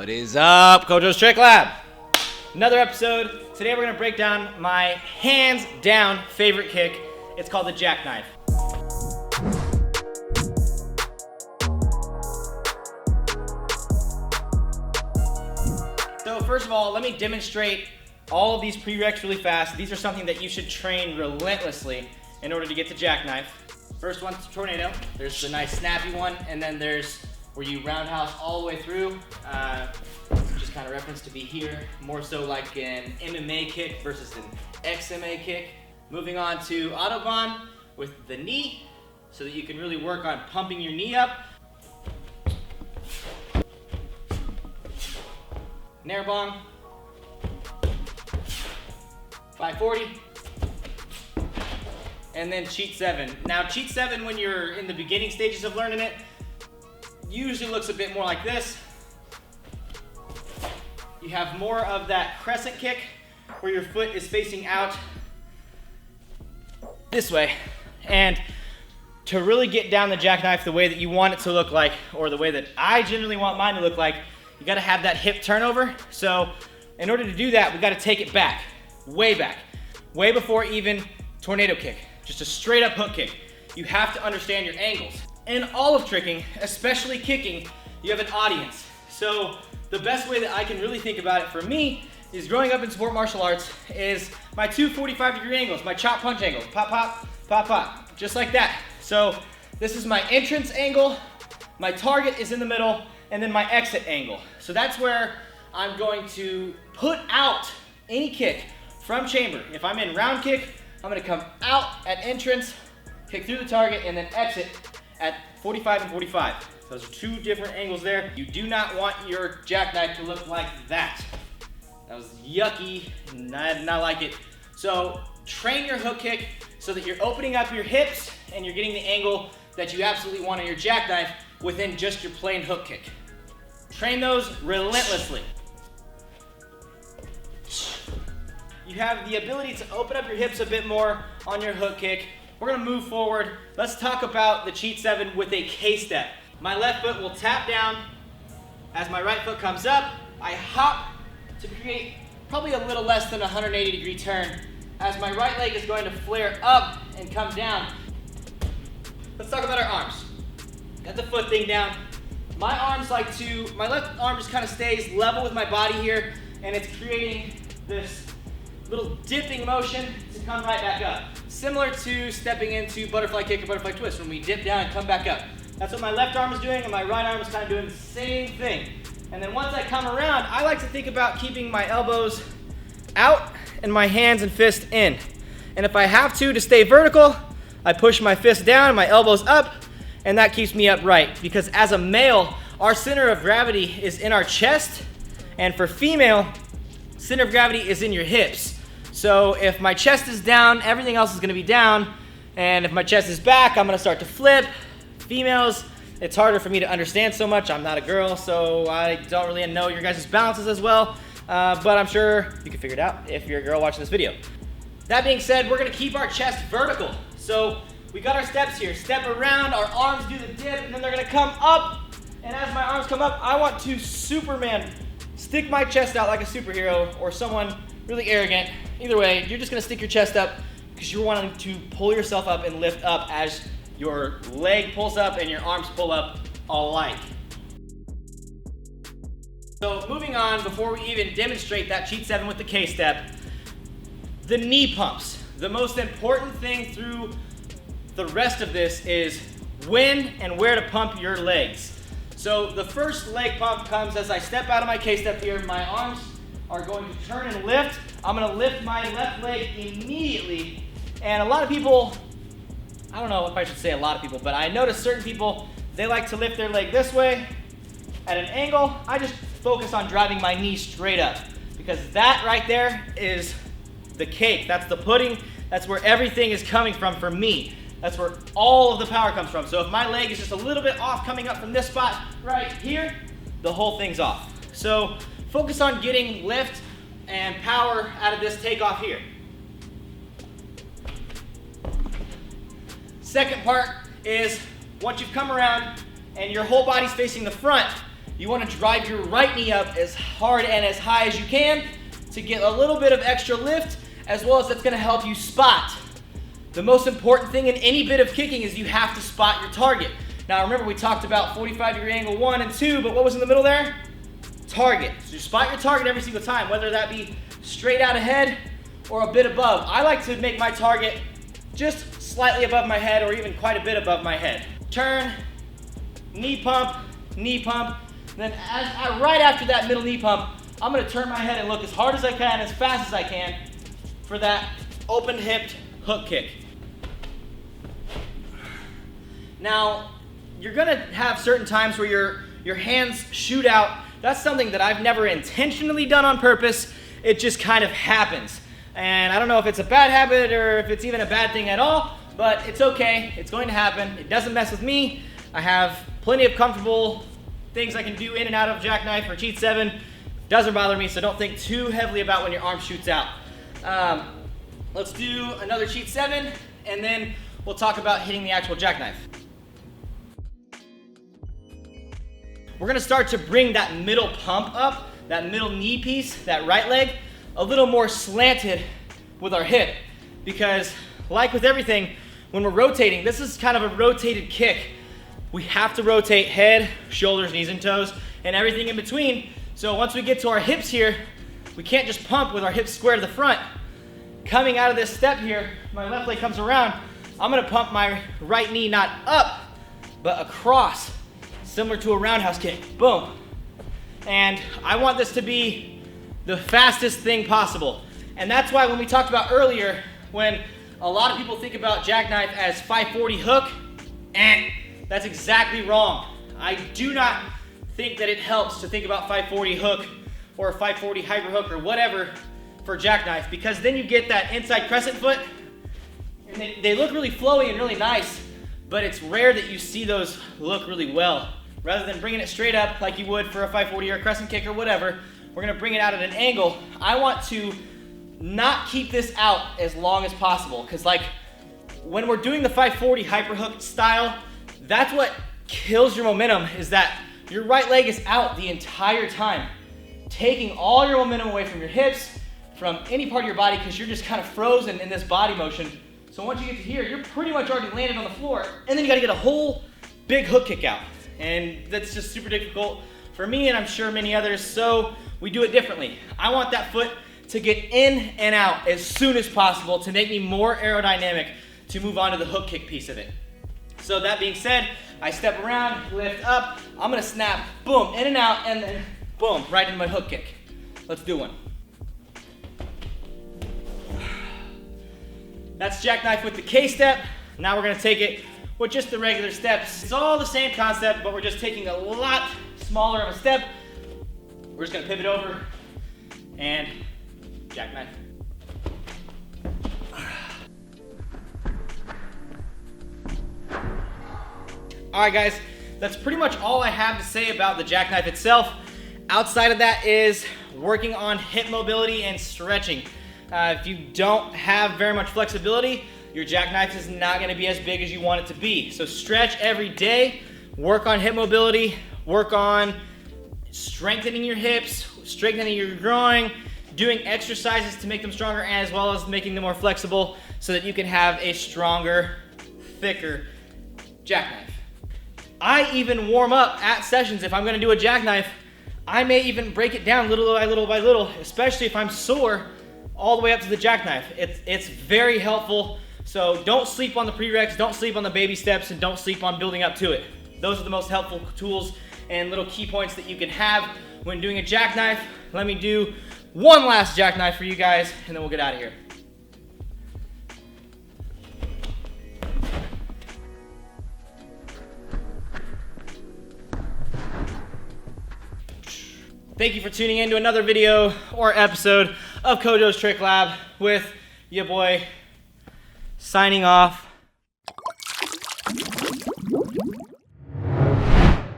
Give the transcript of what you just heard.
What is up, Kojo's Trick Lab? Another episode. Today we're going to break down my hands down favorite kick. It's called the jackknife. So first of all, let me demonstrate all of these prereqs really fast. These are something that you should train relentlessly in order to get to jackknife. First one's tornado. There's the nice snappy one, and then there's where you roundhouse all the way through. Just kind of reference to be here, more so like an MMA kick versus an XMA kick. Moving on to Autobahn with the knee, so that you can really work on pumping your knee up. Nair-bong, 540, and then cheat 7. Now cheat 7, when you're in the beginning stages of learning it, usually looks a bit more like this. You have more of that crescent kick where your foot is facing out this way. And to really get down the jackknife the way that you want it to look like, or the way that I generally want mine to look like, you gotta have that hip turnover. So in order to do that, we gotta take it back, way before even tornado kick, just a straight up hook kick. You have to understand your angles. In all of tricking, especially kicking, you have an audience. So the best way that I can really think about it for me is, growing up in sport martial arts, is my two 45-degree angles, my chop punch angles, pop, pop, pop, pop, just like that. So this is my entrance angle, my target is in the middle, and then my exit angle. So that's where I'm going to put out any kick from chamber. If I'm in round kick, I'm gonna come out at entrance, kick through the target, and then exit at 45 and 45. Those are two different angles there. You do not want your jackknife to look like that. That was yucky, and I did not like it. So train your hook kick so that you're opening up your hips and you're getting the angle that you absolutely want on your jackknife within just your plain hook kick. Train those relentlessly. You have the ability to open up your hips a bit more on your hook kick. We're gonna move forward. Let's talk about the cheat 7 with a K-step. My left foot will tap down as my right foot comes up. I hop to create probably a little less than a 180-degree turn as my right leg is going to flare up and come down. Let's talk about our arms. Got the foot thing down. My left arm just kind of stays level with my body here, and it's creating this little dipping motion to come right back up. Similar to stepping into butterfly kick or butterfly twist when we dip down and come back up. That's what my left arm is doing, and my right arm is kind of doing the same thing. And then once I come around, I like to think about keeping my elbows out and my hands and fists in. And if I have to stay vertical, I push my fist down and my elbows up, and that keeps me upright. Because as a male, our center of gravity is in our chest, and for female, center of gravity is in your hips. So if my chest is down, everything else is gonna be down. And if my chest is back, I'm gonna start to flip. Females, it's harder for me to understand so much. I'm not a girl, so I don't really know your guys' balances as well. But I'm sure you can figure it out if you're a girl watching this video. That being said, we're gonna keep our chest vertical. So we got our steps here. Step around, our arms do the dip, and then they're gonna come up. And as my arms come up, I want to Superman, stick my chest out like a superhero or someone really arrogant. Either way, you're just gonna stick your chest up because you're wanting to pull yourself up and lift up as your leg pulls up and your arms pull up alike. So moving on, before we even demonstrate that cheat 7 with the K-step, the knee pumps. The most important thing through the rest of this is when and where to pump your legs. So the first leg pump comes as I step out of my K-step here. My arms are going to turn and lift. I'm gonna lift my left leg immediately. And a lot of people, I don't know if I should say a lot of people, but I notice certain people, they like to lift their leg this way at an angle. I just focus on driving my knee straight up, because that right there is the cake. That's the pudding. That's where everything is coming from for me. That's where all of the power comes from. So if my leg is just a little bit off coming up from this spot right here, the whole thing's off. So focus on getting lift and power out of this takeoff here. Second part is, once you've come around and your whole body's facing the front, you want to drive your right knee up as hard and as high as you can to get a little bit of extra lift, as well as that's going to help you spot. The most important thing in any bit of kicking is you have to spot your target. Now remember, we talked about 45-degree angle 1 and 2, but what was in the middle there? Target. So you spot your target every single time, whether that be straight out ahead or a bit above. I like to make my target just slightly above my head or even quite a bit above my head. Turn, knee pump, then right after that middle knee pump, I'm gonna turn my head and look as hard as I can, as fast as I can for that open hipped hook kick. Now, you're gonna have certain times where your hands shoot out. That's something that I've never intentionally done on purpose. It just kind of happens. And I don't know if it's a bad habit or if it's even a bad thing at all, but it's okay, it's going to happen. It doesn't mess with me. I have plenty of comfortable things I can do in and out of jackknife or cheat 7. Doesn't bother me, so don't think too heavily about when your arm shoots out. Let's do another cheat 7, and then we'll talk about hitting the actual jackknife. We're gonna start to bring that middle pump up, that middle knee piece, that right leg, a little more slanted with our hip. Because like with everything, when we're rotating, this is kind of a rotated kick. We have to rotate head, shoulders, knees, and toes, and everything in between. So once we get to our hips here, we can't just pump with our hips square to the front. Coming out of this step here, my left leg comes around, I'm gonna pump my right knee not up, but across, similar to a roundhouse kick, boom. And I want this to be the fastest thing possible. And that's why when we talked about earlier, when a lot of people think about jackknife as 540 hook, that's exactly wrong. I do not think that it helps to think about 540 hook or 540 hyper hook or whatever for jackknife, because then you get that inside crescent foot, and they look really flowy and really nice, but it's rare that you see those look really well. Rather than bringing it straight up like you would for a 540 or a crescent kick or whatever, we're gonna bring it out at an angle. I want to not keep this out as long as possible, because like when we're doing the 540 hyper hook style, that's what kills your momentum, is that your right leg is out the entire time, taking all your momentum away from your hips, from any part of your body, because you're just kind of frozen in this body motion. So once you get to here, you're pretty much already landed on the floor, and then you gotta get a whole big hook kick out. And that's just super difficult for me, and I'm sure many others, so we do it differently. I want that foot to get in and out as soon as possible to make me more aerodynamic to move on to the hook kick piece of it. So that being said, I step around, lift up, I'm gonna snap, boom, in and out, and then boom, right into my hook kick. Let's do one. That's jackknife with the K-step. Now we're gonna take it with just the regular steps. It's all the same concept, but we're just taking a lot smaller of a step. We're just gonna pivot over and jackknife. All right, guys, that's pretty much all I have to say about the jackknife itself. Outside of that is working on hip mobility and stretching. If you don't have very much flexibility, your jackknife is not gonna be as big as you want it to be. So stretch every day, work on hip mobility, work on strengthening your hips, strengthening your groin, doing exercises to make them stronger, as well as making them more flexible so that you can have a stronger, thicker jackknife. I even warm up at sessions. If I'm gonna do a jackknife, I may even break it down little by little by little, especially if I'm sore all the way up to the jackknife. It's very helpful. So don't sleep on the prereqs, don't sleep on the baby steps, and don't sleep on building up to it. Those are the most helpful tools and little key points that you can have when doing a jackknife. Let me do one last jackknife for you guys, and then we'll get out of here. Thank you for tuning in to another video or episode of Kojo's Trick Lab with your boy, signing off.